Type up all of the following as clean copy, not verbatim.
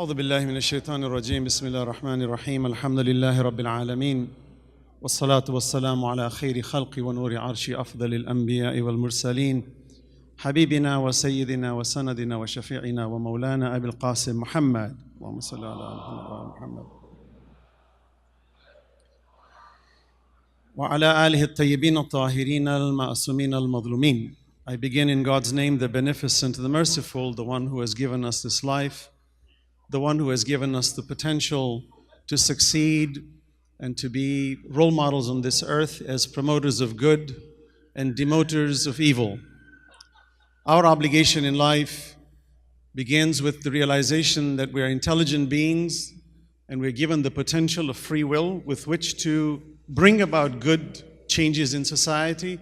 أعوذ بالله من الشيطان الرجيم بسم الله الرحمن الرحيم الحمد لله رب العالمين والصلاة والسلام على خير خلق ونور عرش أفضل الأنبياء والمرسلين حبيبنا وسيدنا وسندنا وشفيعنا ومولانا أبي القاسم محمد اللهم صل على محمد وعلى آله الطيبين الطاهرين المعصومين المظلومين. I begin in God's name, the beneficent, the merciful, the one who has given us this life, the one who has given us the potential to succeed and to be role models on this earth as promoters of good and demoters of evil. Our obligation in life begins with the realization that we are intelligent beings and we're given the potential of free will with which to bring about good changes in society.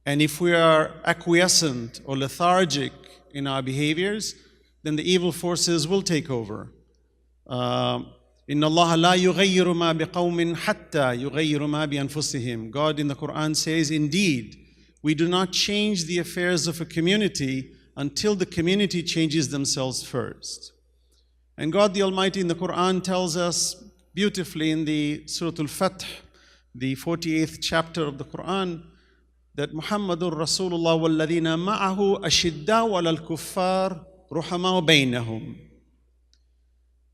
And if we are acquiescent or lethargic in our behaviors, then the evil forces will take over. إِنَّ اللَّهَ لَا يُغَيِّرُ مَا بِقَوْمٍ حَتَّى يُغَيِّرُ مَا بِأَنفُسِهِمْ. God in the Quran says, indeed, we do not change the affairs of a community until the community changes themselves first. And God the Almighty in the Quran tells us beautifully in the Surah Al-Fath, the 48th chapter of the Quran, that Muhammadur Rasulullah walladhina ma'ahu ashidda'u 'alal kuffar ruhama'u bainahum.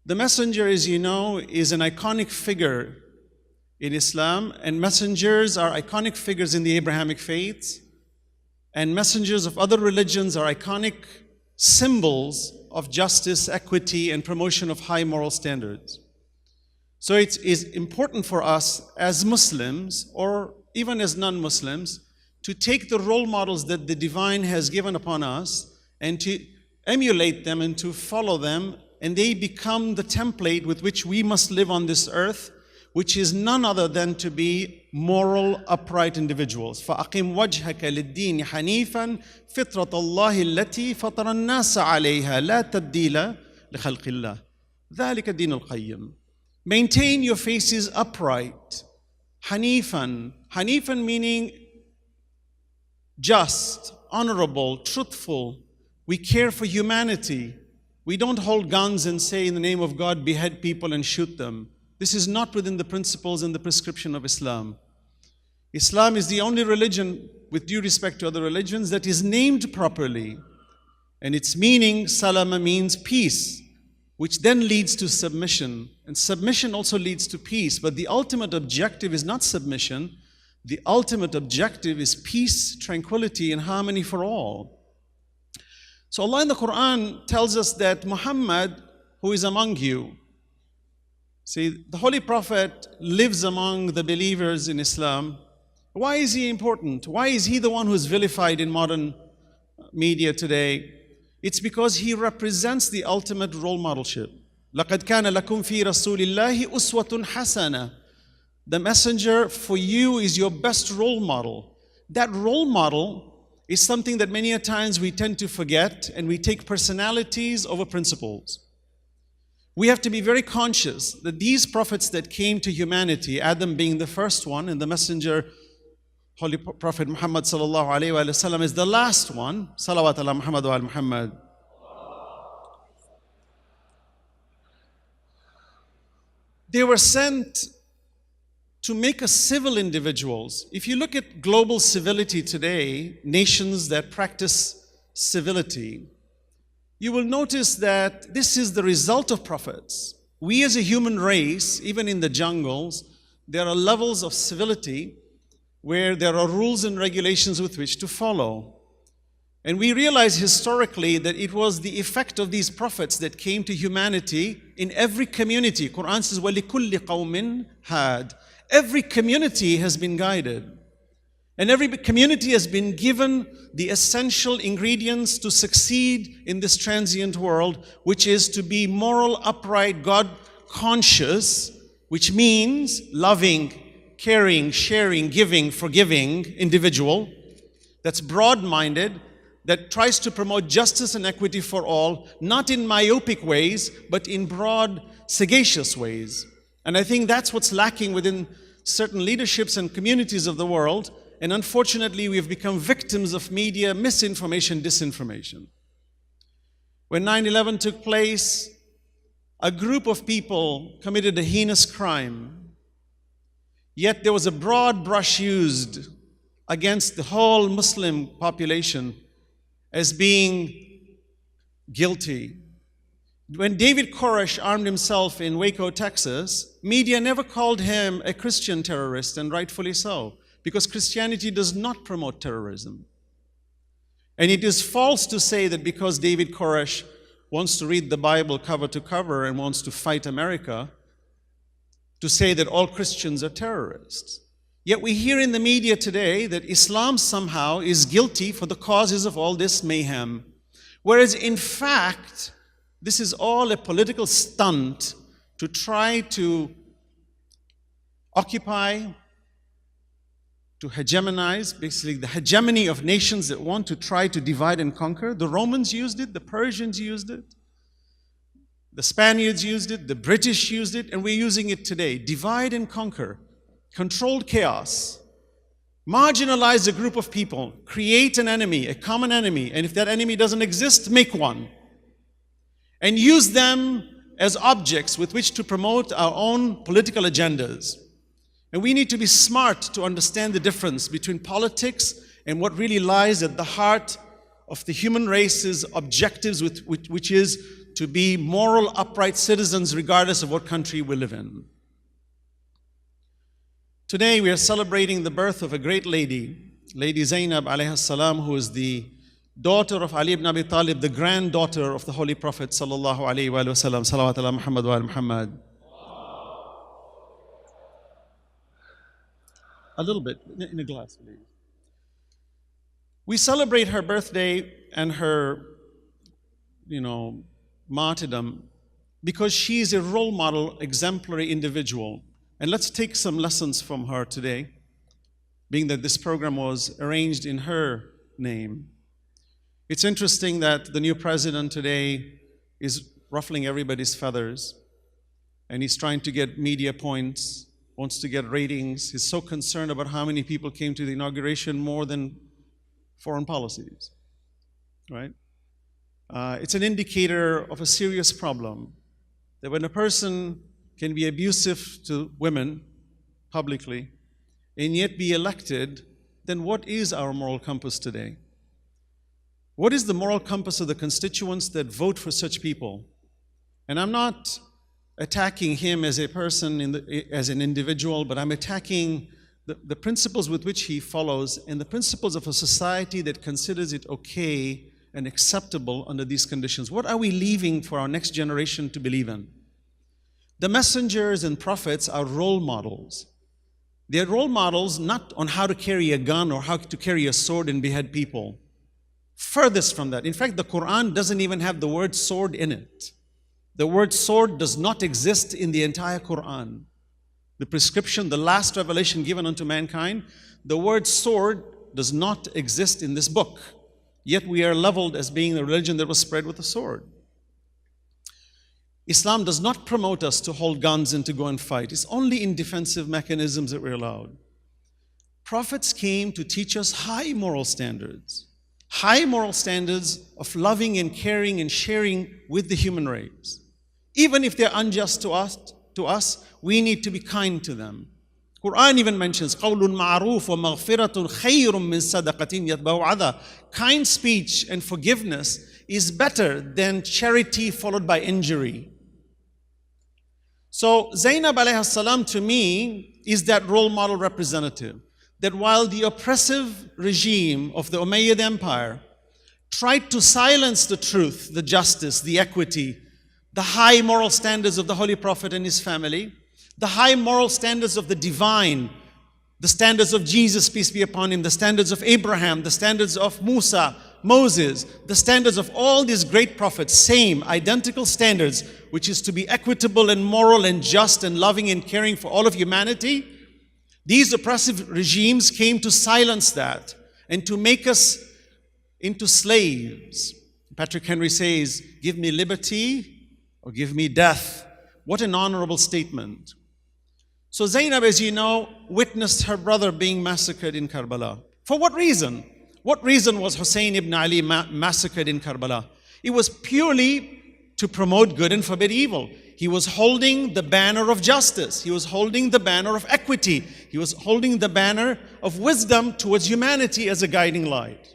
The messenger, as you know, is an iconic figure in Islam, and messengers are iconic figures in the Abrahamic faith, and messengers of other religions are iconic symbols of justice, equity, and promotion of high moral standards. So it is important for us as Muslims, or even as non-Muslims, to take the role models that the divine has given upon us and to emulate them and to follow them, and they become the template with which we must live on this earth, which is none other than to be moral, upright individuals. فَأَقِمْ وَجْهَكَ لِلدِّينِ حَنِيفًا فِطْرَةَ اللَّهِ الَّتِي فَطَرَ النَّاسَ عَلَيْهَا لَا تَبْدِيلَ لِخَلْقِ اللَّهِ ذَلِكَ الدِّينُ الْقَيِّمُ. Maintain your faces upright. Hanifan. Hanifan meaning just, honorable, truthful. We care for humanity. We don't hold guns and say, in the name of God, behead people and shoot them. This is not within the principles and the prescription of Islam. Islam is the only religion, with due respect to other religions, that is named properly. And its meaning, salama, means peace, which then leads to submission. And submission also leads to peace. But the ultimate objective is not submission. The ultimate objective is peace, tranquility, and harmony for all. So Allah in the Quran tells us that Muhammad, who is among you, see, the Holy Prophet lives among the believers in Islam. Why is he important? Why is he the one who is vilified in modern media today? It's because he represents the ultimate role modelship. لَقَدْ كَانَ لَكُمْ فِي رَسُولِ اللَّهِ أُسْوَةٌ حَسَنَةٌ. The messenger for you is your best role model. That role model is something that many a times we tend to forget, and we take personalities over principles. We have to be very conscious that these prophets that came to humanity, Adam being the first one, and the messenger, Holy Prophet Muhammad sallallahu alaihi wasallam, is the last one. Salawat ala Muhammad wa ala Muhammad. They were sent to make us civil individuals. If you look at global civility today, nations that practice civility, you will notice that this is the result of prophets. We as a human race, even in the jungles, there are levels of civility where there are rules and regulations with which to follow. And we realize historically that it was the effect of these prophets that came to humanity in every community. Quran says, وَلِكُلِّ قَوْمٍ هَادٍ. Every community has been guided. And every community has been given the essential ingredients to succeed in this transient world, which is to be moral, upright, God-conscious, which means loving, caring, sharing, giving, forgiving individual that's broad-minded, that tries to promote justice and equity for all, not in myopic ways, but in broad, sagacious ways. And I think that's what's lacking within certain leaderships and communities of the world. And unfortunately, we have become victims of media misinformation, disinformation. When 9/11 took place, a group of people committed a heinous crime, yet there was a broad brush used against the whole Muslim population as being guilty. When David Koresh armed himself in Waco, Texas, media never called him a Christian terrorist, and rightfully so, because Christianity does not promote terrorism. And it is false to say that because David Koresh wants to read the Bible cover to cover and wants to fight America, to say that all Christians are terrorists. Yet we hear in the media today that Islam somehow is guilty for the causes of all this mayhem. Whereas in fact, this is all a political stunt to try to occupy, to hegemonize, basically the hegemony of nations that want to try to divide and conquer. The Romans used it, the Persians used it, the Spaniards used it, the British used it, and we're using it today. Divide and conquer, controlled chaos, marginalize a group of people, create an enemy, a common enemy, and if that enemy doesn't exist, make one. And use them as objects with which to promote our own political agendas. And we need to be smart to understand the difference between politics and what really lies at the heart of the human race's objectives, which is to be moral, upright citizens regardless of what country we live in. Today we are celebrating the birth of a great lady, Lady Zainab alayhi salam, who is the daughter of Ali ibn Abi Talib, the granddaughter of the Holy Prophet sallallahu alayhi wa sallam. Salawat ala Muhammad wa ala Muhammad. A little bit, in a glass, please. We celebrate her birthday and her, martyrdom because she is a role model, exemplary individual. And let's take some lessons from her today, being that this program was arranged in her name. It's interesting that the new president today is ruffling everybody's feathers, and he's trying to get media points, wants to get ratings. He's so concerned about how many people came to the inauguration more than foreign policies, right? It's an indicator of a serious problem, that when a person can be abusive to women publicly and yet be elected, then what is our moral compass today? What is the moral compass of the constituents that vote for such people? And I'm not attacking him as a person, as an individual, but I'm attacking the principles with which he follows and the principles of a society that considers it okay and acceptable under these conditions. What are we leaving for our next generation to believe in? The messengers and prophets are role models. They're role models not on how to carry a gun or how to carry a sword and behead people. Furthest from that. In fact, the Quran doesn't even have the word sword in it. The word sword does not exist in the entire Quran. The prescription, the last revelation given unto mankind, the word sword does not exist in this book. Yet we are leveled as being a religion that was spread with a sword. Islam does not promote us to hold guns and to go and fight. It's only in defensive mechanisms that we're allowed. Prophets came to teach us high moral standards of loving and caring and sharing with the human race. Even if they're unjust to us, we need to be kind to them. Quran even mentions قَوْلٌ مَعْرُوفٌ وَمَغْفِرَةٌ خَيْرٌ مِّن صَدَقَةٍ يَتْبَعُ عَذَى. Kind speech and forgiveness is better than charity followed by injury. So Zaynab alayhi salam to me is that role model representative, that while the oppressive regime of the Umayyad Empire tried to silence the truth, the justice, the equity, the high moral standards of the Holy Prophet and his family, the high moral standards of the divine, the standards of Jesus, peace be upon him, the standards of Abraham, the standards of Musa, Moses, the standards of all these great prophets, same, identical standards, which is to be equitable and moral and just and loving and caring for all of humanity. These oppressive regimes came to silence that and to make us into slaves. Patrick Henry says, give me liberty or give me death. What an honorable statement. So Zaynab, as you know, witnessed her brother being massacred in Karbala. For what reason? What reason was Hussein ibn Ali massacred in Karbala? It was purely to promote good and forbid evil. He was holding the banner of justice. He was holding the banner of equity. He was holding the banner of wisdom towards humanity as a guiding light.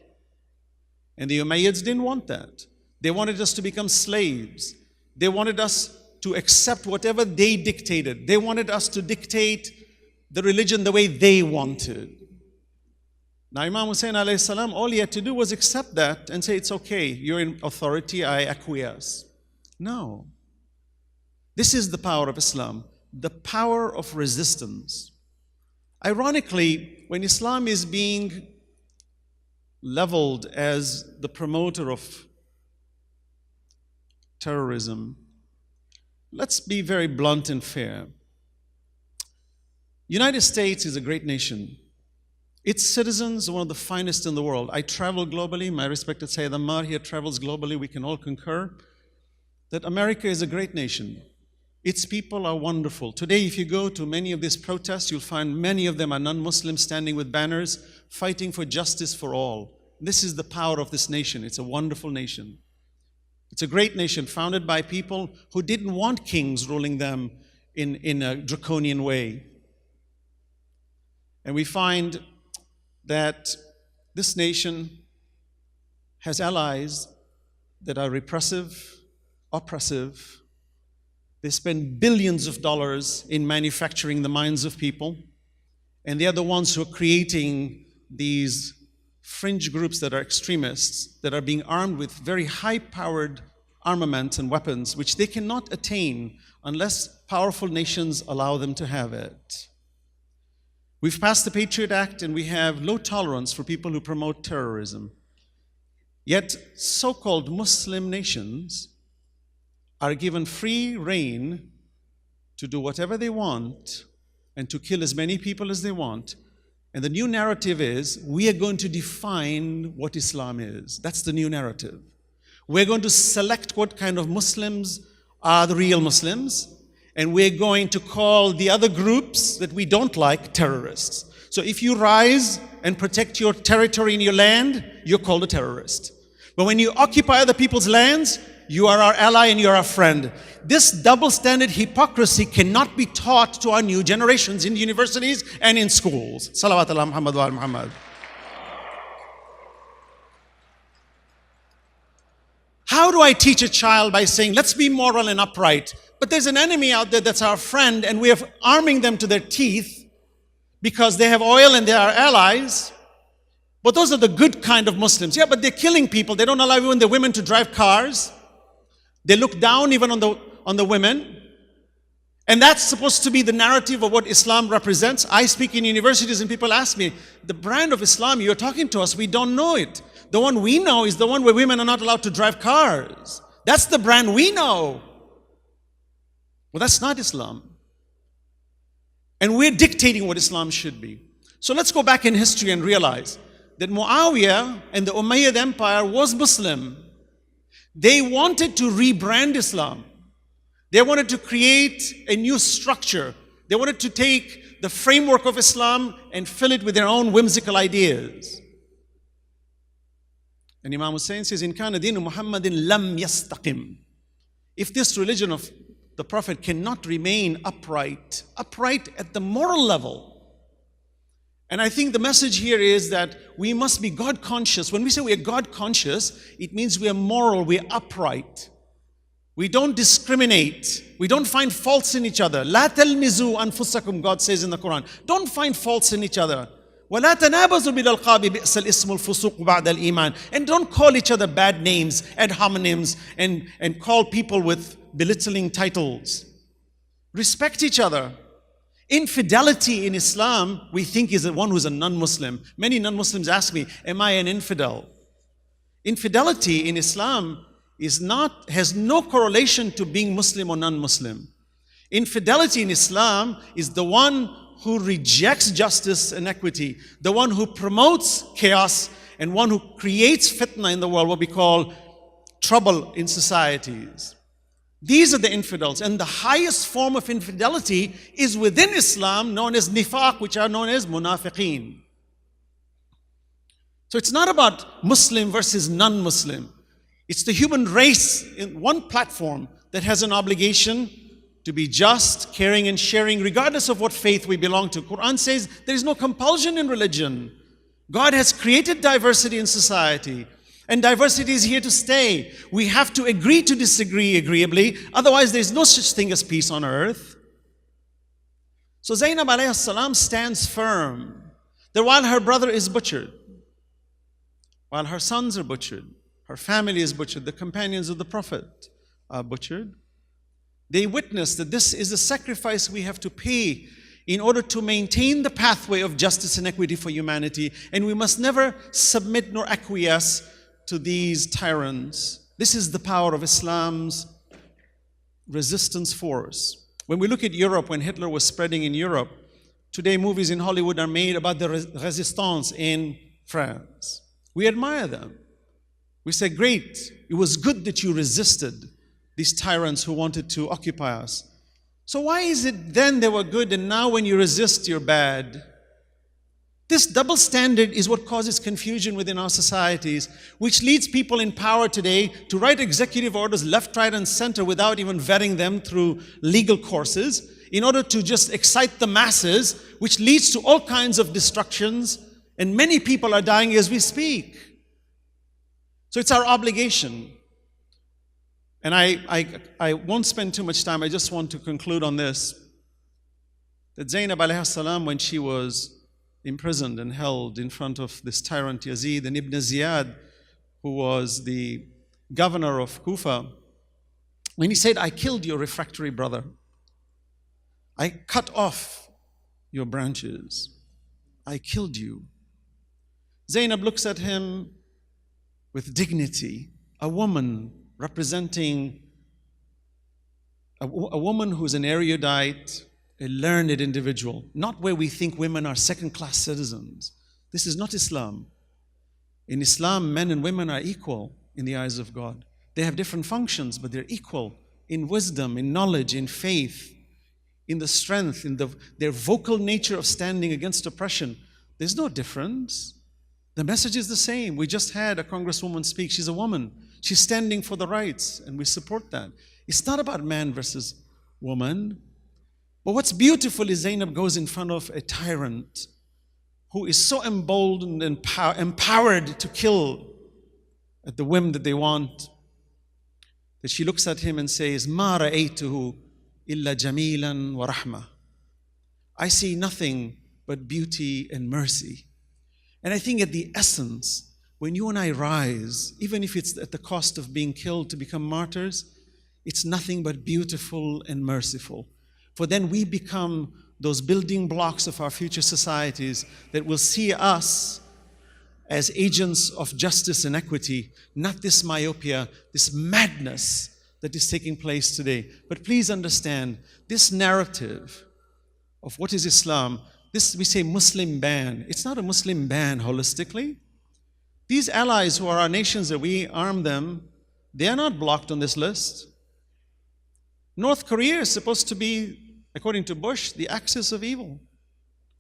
And the Umayyads didn't want that. They wanted us to become slaves. They wanted us to accept whatever they dictated. They wanted us to dictate the religion the way they wanted. Now Imam Hussein alayhi salam, all he had to do was accept that and say, it's okay, you're in authority, I acquiesce. No. This is the power of Islam, the power of resistance. Ironically, when Islam is being leveled as the promoter of terrorism, let's be very blunt and fair. United States is a great nation. Its citizens are one of the finest in the world. I travel globally. My respected Sayyid Ammar here travels globally. We can all concur that America is a great nation. Its people are wonderful. Today, if you go to many of these protests, you'll find many of them are non-Muslims standing with banners, fighting for justice for all. This is the power of this nation. It's a wonderful nation. It's a great nation founded by people who didn't want kings ruling them in a draconian way. And we find that this nation has allies that are repressive, oppressive. They spend billions of dollars in manufacturing the minds of people, and they are the ones who are creating these fringe groups that are extremists, that are being armed with very high-powered armaments and weapons, which they cannot attain unless powerful nations allow them to have it. We've passed the Patriot Act, and we have low tolerance for people who promote terrorism. Yet, so-called Muslim nations are given free rein to do whatever they want and to kill as many people as they want. And the new narrative is, we are going to define what Islam is. That's the new narrative. We're going to select what kind of Muslims are the real Muslims, and we're going to call the other groups that we don't like terrorists. So if you rise and protect your territory and your land, you're called a terrorist. But when you occupy other people's lands, you are our ally and you're our friend. This double standard hypocrisy cannot be taught to our new generations in universities and in schools. Salawat ala Muhammad wa ala Muhammad. How do I teach a child by saying, let's be moral and upright? But there's an enemy out there that's our friend, and we're arming them to their teeth because they have oil and they are allies. But those are the good kind of Muslims. Yeah, but they're killing people. They don't allow even the women to drive cars. They look down even on the women. And that's supposed to be the narrative of what Islam represents. I speak in universities and people ask me, the brand of Islam you're talking to us, we don't know it. The one we know is the one where women are not allowed to drive cars. That's the brand we know. Well, that's not Islam. And we're dictating what Islam should be. So let's go back in history and realize that Muawiyah and the Umayyad Empire was Muslim. They wanted to rebrand Islam. They wanted to create a new structure. They wanted to take the framework of Islam and fill it with their own whimsical ideas. And Imam Hussein says, "In kana deen Muhammadin lam yastaqim." If this religion of the Prophet cannot remain upright at the moral level. And I think the message here is that we must be God conscious. When we say we are God conscious, it means we are moral, we are upright. We don't discriminate. We don't find faults in each other. La talmizu anfusakum, God says in the Quran. Don't find faults in each other. وَلَا تَنَابَزُوا بِالْأَلْقَابِ بِئْسَ الْإِسْمُ الْفُسُوقُ بَعْدَ الْإِيمَانِ. And don't call each other bad names and homonyms and call people with belittling titles. Respect each other. Infidelity in Islam, we think, is the one who's a non-Muslim. Many non-Muslims ask me, am I an infidel? Infidelity in Islam has no correlation to being Muslim or non-Muslim. Infidelity in Islam is the one who rejects justice and equity, the one who promotes chaos, and one who creates fitna in the world, what we call trouble in societies. These are the infidels, and the highest form of infidelity is within Islam, known as nifaq, which are known as munafiqeen. So it's not about Muslim versus non-Muslim. It's the human race in one platform that has an obligation to be just, caring, and sharing, regardless of what faith we belong to. Quran says there is no compulsion in religion. God has created diversity in society, and diversity is here to stay. We have to agree to disagree agreeably, otherwise there is no such thing as peace on earth. So Zaynab alayhi salam stands firm that while her brother is butchered, while her sons are butchered, her family is butchered, the companions of the Prophet are butchered, they witness that this is a sacrifice we have to pay in order to maintain the pathway of justice and equity for humanity, and we must never submit nor acquiesce to these tyrants. This is the power of Islam's resistance force. When we look at Europe, when Hitler was spreading in Europe, today movies in Hollywood are made about the resistance in France. We admire them. We say, great, it was good that you resisted these tyrants who wanted to occupy us. So why is it then they were good and now when you resist, you're bad? This double standard is what causes confusion within our societies, which leads people in power today to write executive orders left, right, and center without even vetting them through legal courses in order to just excite the masses, which leads to all kinds of destructions, and many people are dying as we speak. So it's our obligation. And I won't spend too much time, I just want to conclude on this. That Zaynab alayhi salam, when she was imprisoned and held in front of this tyrant Yazid, and Ibn Ziyad, who was the governor of Kufa, when he said, I killed your refractory brother, I cut off your branches, I killed you. Zaynab looks at him with dignity, a woman representing a woman who's an erudite, a learned individual, not where we think women are second-class citizens. This is not Islam. In Islam, men and women are equal in the eyes of God. They have different functions, but they're equal in wisdom, in knowledge, in faith, in the strength, in their vocal nature of standing against oppression. There's no difference. The message is the same. We just had a congresswoman speak. She's a woman. She's standing for the rights, and we support that. It's not about man versus woman. But what's beautiful is Zaynab goes in front of a tyrant who is so emboldened and empowered to kill at the whim that they want, that she looks at him and says, "Ma ra'aytuhu illa jamilan wa rahma." I see nothing but beauty and mercy. And I think at the essence, when you and I rise, even if it's at the cost of being killed to become martyrs, it's nothing but beautiful and merciful. For then we become those building blocks of our future societies that will see us as agents of justice and equity, not this myopia, this madness that is taking place today. But please understand, this narrative of what is Islam, this we say Muslim ban, it's not a Muslim ban holistically. These allies who are our nations that we arm them, they are not blocked on this list. North Korea is supposed to be, according to Bush, the axis of evil.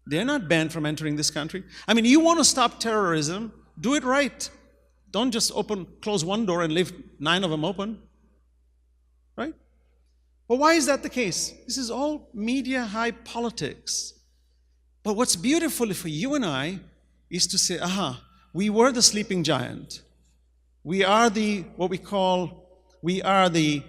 They're not banned from entering this country. I mean, you want to stop terrorism, do it right. Don't just close one door and leave 9 of them open, right? But why is that the case? This is all media high politics. But what's beautiful for you and I is to say, we were the sleeping giant. We are what we are the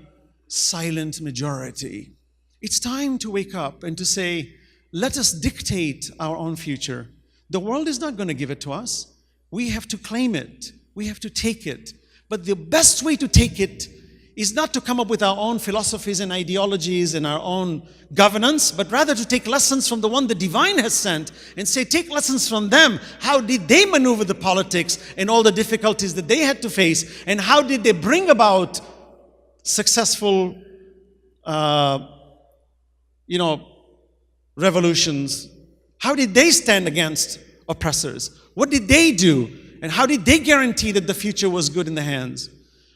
silent majority. It's time to wake up and to say, let us dictate our own future. The world is not going to give it to us. We have to claim it. We have to take it. But the best way to take it is not to come up with our own philosophies and ideologies and our own governance, but rather to take lessons from the one the divine has sent and say, take lessons from them. How did they maneuver the politics and all the difficulties that they had to face? And how did they bring about successful revolutions? How did they stand against oppressors? What did they do? And how did they guarantee that the future was good in the hands?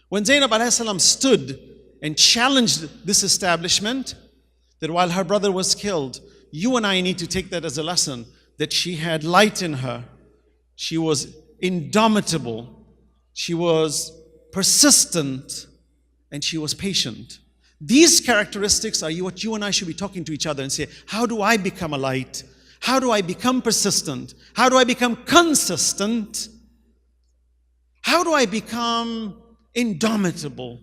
When Zaynab alayhi salam stood and challenged this establishment, that while her brother was killed, you and I need to take that as a lesson, that she had light in her. She was indomitable. She was persistent, and she was patient. These characteristics are what you and I should be talking to each other and say, how do I become a light? How do I become persistent? How do I become consistent? How do I become indomitable?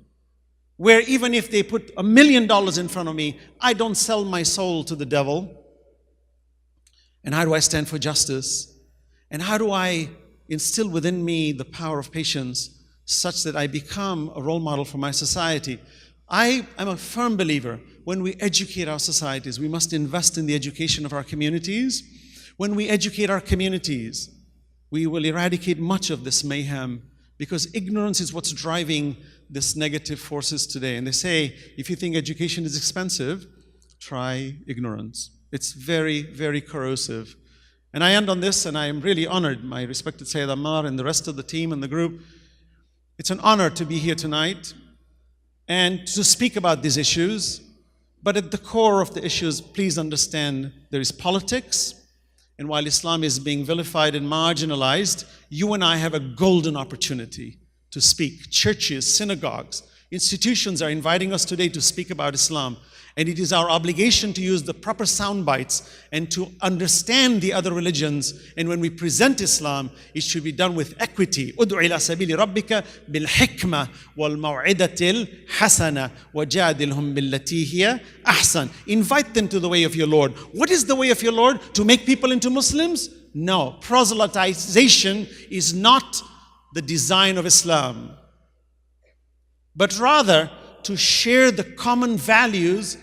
Where even if they put $1 million in front of me, I don't sell my soul to the devil. And how do I stand for justice? And how do I instill within me the power of patience such that I become a role model for my society? I'm a firm believer, when we educate our societies, we must invest in the education of our communities. When we educate our communities, we will eradicate much of this mayhem, because ignorance is what's driving this negative forces today. And they say, if you think education is expensive, try ignorance. It's very, very corrosive. And I end on this, and I am really honored, my respected Sayyid Ammar and the rest of the team and the group. It's an honor to be here tonight and to speak about these issues. But at the core of the issues, please understand, there is politics. And while Islam is being vilified and marginalized, you and I have a golden opportunity to speak. Churches, synagogues, institutions are inviting us today to speak about Islam. And it is our obligation to use the proper sound bites and to understand the other religions. And when we present Islam, it should be done with equity. ادع إلى سبيل ربك بالحكمة والموعظة الحسنة وجادلهم بالتي هي أحسن. Invite them to the way of your Lord. What is the way of your Lord? To make people into Muslims? No. Proselytization is not the design of Islam, but rather to share the common values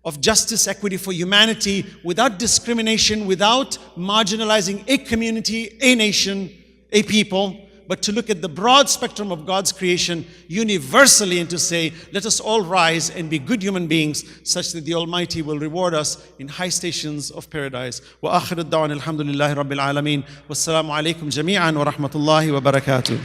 of justice, equity for humanity, without discrimination, without marginalizing a community, a nation, a people, but to look at the broad spectrum of God's creation universally and to say, let us all rise and be good human beings such that the Almighty will reward us in high stations of paradise. Wa akhiru da'wana alhamdulillahi rabbil alameen. Wassalamu alaikum jami'an wa rahmatullahi wa barakatuh.